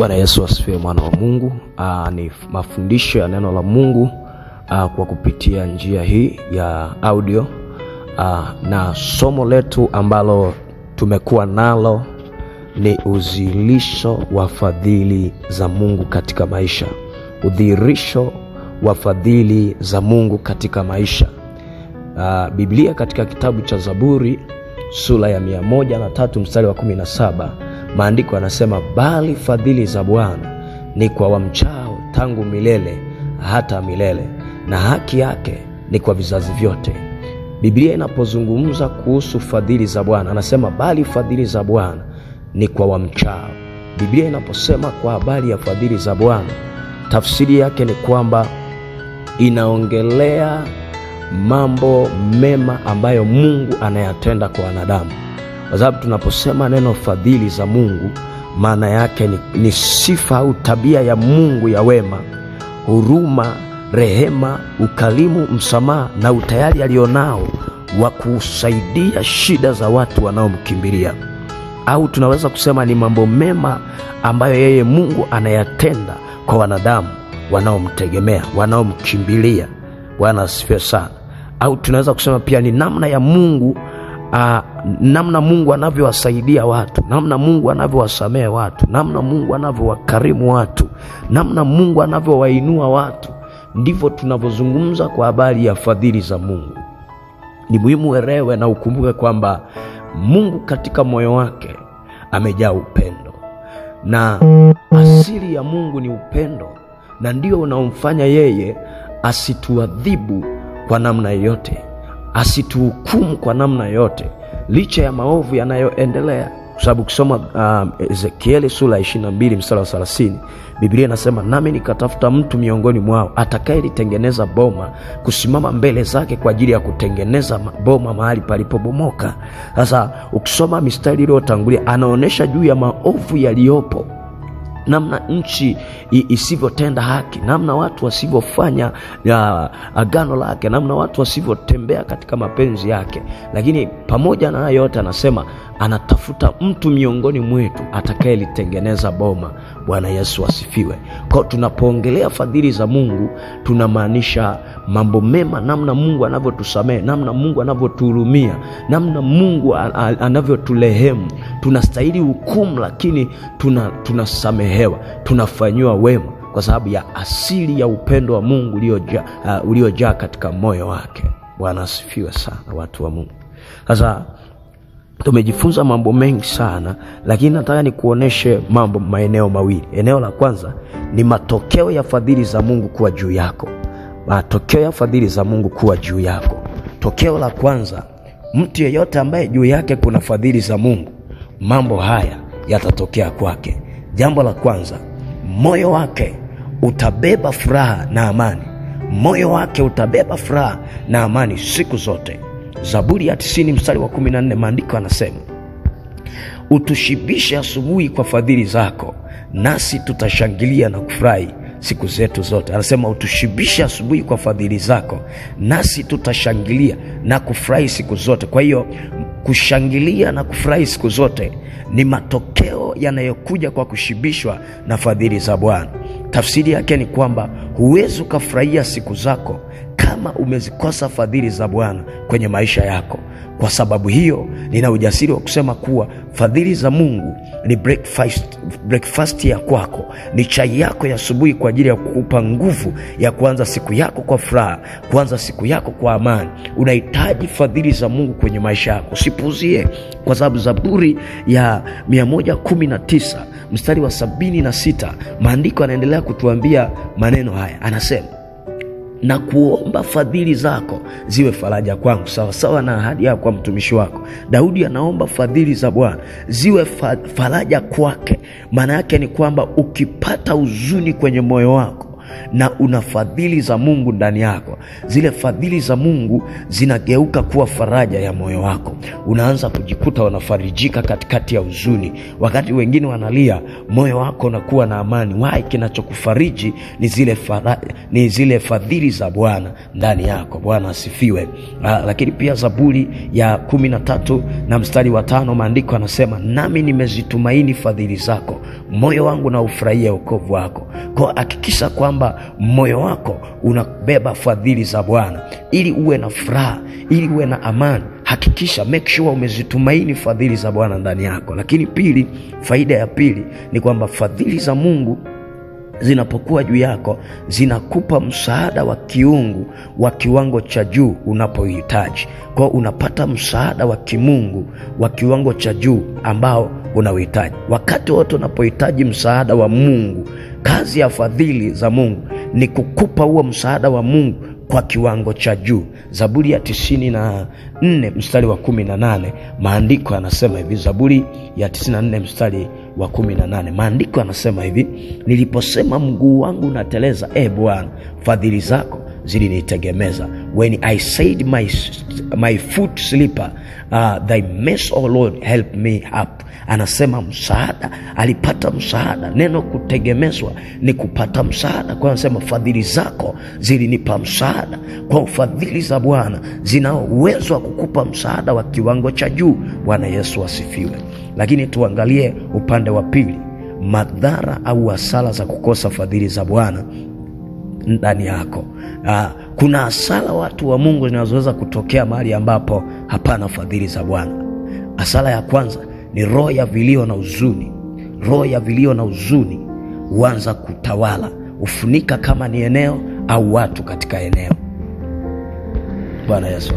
Bwana Yesu asifiwe, mwana wa Mungu. Ni mafundisho ya neno la Mungu kwa kupitia njia hii ya audio. Na somo letu ambalo tumekuwa nalo ni udhihirisho wa fadhili za Mungu katika maisha. Udhihirisho wa fadhili za Mungu katika maisha. Biblia katika kitabu cha Zaburi sura ya 103 mstari wa 17, maandiko yanasema, bali fadhili za Bwana ni kwa wamchao tangu milele hata milele, na haki yake ni kwa vizazi vyote. Biblia inapozungumza kuhusu fadhili za Bwana, anasema bali fadhili za Bwana ni kwa wamchao. Biblia inaposema kwa habari ya fadhili za Bwana, tafsiri yake ni kwamba inaongelea mambo mema ambayo Mungu anayatenda kwa wanadamu. Kwa sababu tunaposema neno fadhili za Mungu, maana yake ni sifa au tabia ya Mungu ya wema, huruma, rehema, ukarimu, msamaha na utayari alionao wa kusaidia shida za watu wanaomkimbilia. Au tunaweza kusema ni mambo mema ambayo yeye Mungu anayatenda kwa wanadamu wanaomtegemea, wanaomkimbilia. Bwana asifiwe sana. Au tunaweza kusema pia ni namna ya Mungu, namna Mungu anavyowasaidia watu, namna Mungu anavyowasamehe watu, namna Mungu anavyowakarimu watu, namna Mungu anavyowainua watu. Ndivyo tunavyozungumza kwa habari ya fadhili za Mungu. Ni muhimu uelewe na ukumbuke kwamba Mungu katika moyo wake amejaa upendo, na asili ya Mungu ni upendo, na ndio unaomfanya yeye asituadhibu kwa namna yoyote, asituhukumu kwa namna yote, licha ya maovu yanayoendelea. Kwa sababu kusoma Ezekieli sura 22 mstari wa 30, Biblia inasema, nami nikatafuta mtu miongoni mwao atakayelitengeneza boma, kusimama mbele zake kwa ajili ya kutengeneza boma mahali palipobomoka. Sasa ukisoma mistari iliyotangulia, anaonesha juu ya maovu yaliyopo, namna nchi isivyotenda haki, namna watu wasivyofanya agano lake, namna watu wasivyotembea katika mapenzi yake. Lakini pamoja na yote anasema anatafuta mtu miongoni mwetu atakayelitengeneza boma. Bwana Yesu asifiwe. Kwa tunapoongelea fadhili za Mungu, tunamaanisha mambo mema, namna Mungu anavyotusamehe, namna Mungu anavyotuhurumia, namna Mungu anavyotulehemu. Tunastahili hukumu, lakini tunasamehewa, tunafanywa wema kwa sababu ya asili ya upendo wa Mungu uliojaa katika moyo wake. Bwana asifiwe sana, watu wa Mungu. Sasa tumejifunza mambo mengi sana, lakini nataka nikuoneshe maeneo mawili. Eneo la kwanza ni matokeo ya fadhili za Mungu kuwa juu yako. Matokeo ya fadhili za Mungu kuwa juu yako. Tokeo la kwanza, mtu yeyote ambaye juu yake kuna fadhili za Mungu, mambo haya yatatokea kwake. Jambo la kwanza, moyo wake utabeba furaha na amani. Moyo wake utabeba furaha na amani siku zote. Zaburi ya 90 mstari wa 14, maandiko yanasema, utushibishe asubuhi kwa fadhili zako, nasi tutashangilia na kufurahi siku zetu zote. Anasema utushibishe asubuhi kwa fadhili zako, nasi tutashangilia na kufurahi siku zote. Kwa hiyo kushangilia na kufurahi siku zote ni matokeo yanayokuja kwa kushibishwa na fadhili za Bwana. Tafsiri yake ni kwamba huwezi ukafurahia siku zako kama umezikosa fadhili za Bwana kwenye maisha yako. Kwa sababu hiyo, nina ujasiri wa kusema kuwa fadhili za Mungu ni breakfast ya kwako, ni chai yako ya asubuhi kwa ajili ya kukupa nguvu ya kuanza siku yako kwa furaha, kuanza siku yako kwa amani. Unahitaji fadhili za Mungu kwenye maisha yako, usipuuzie. Kwa sababu Zaburi ya 119 mstari wa 76, maandiko yanaendelea kutuambia maneno haya. Anasema, na kuomba fadhili zako ziwe faraja kwangu, sawa sawa na ahadi yako kwa mtumishi wako. Daudi anaomba fadhili za Bwana ziwe faraja kwake. Maana yake ni kwamba ukipata huzuni kwenye moyo wako, na una fadhili za Mungu ndani yako, zile fadhili za Mungu zinageuka kuwa faraja ya moyo wako. Unaanza kujikuta unafarijika katikati ya huzuni. Wakati wengine wanalia, moyo wako unakuwa na amani. Why? Kinachokufariji ni zile fadhili za Bwana ndani yako. Bwana asifiwe. Lakini pia Zaburi ya 13 na mstari wa 5, maandiko yanasema, nami nimezitumaini fadhili zako, moyo wangu na ufurahia wokovu wako. Kwa hakikisha kwamba moyo wako unabeba fadhili za Bwana ili uwe na furaha, ili uwe na amani. Hakikisha, make sure umezitumaini fadhili za Bwana ndani yako. Lakini pili, faida ya pili ni kwamba fadhili za Mungu zinapokuwa juu yako zinakupa msaada wa kiungu wa kiwango cha juu unapohitaji. Kwa unapata msaada wa kimungu wa kiwango cha juu ambao unauhitaji. Wakati wote unapohitaji msaada wa Mungu, kazi ya fadhili za Mungu ni kukupa huo msaada wa Mungu kwa kiwango cha juu. Zaburi ya 94 mstari wa 18, maandiko yanasema hivi. Zaburi ya 94 mstari wa 18, maandiko yanasema hivi, niliposema mguu wangu unateleza, Bwana, fadhili zako zilinitegemeza. When I said my foot slipper, thy mercy, O Lord, help me up. Anasema msaada, alipata msaada. Neno kutegemezwa ni kupata msaada. Kwa anasema fadhili zako zilinipa msaada. Kwa fadhili za Bwana zina uwezo wa kukupa msaada wa kiwango cha juu. Bwana Yesu asifiwe. Lakini tuangalie upande wa pili, madhara au hasara za kukosa fadhili za Bwana ndani yako. Kuna hasara watu wa Mungu zinazoweza kutokea mahali ambapo hapana fadhili za Bwana. Hasara ya kwanza ni roho ya vilio na huzuni. Roho ya vilio na huzuni huanza kutawala, ufunika kama ni eneo au watu katika eneo. Bwana Yesu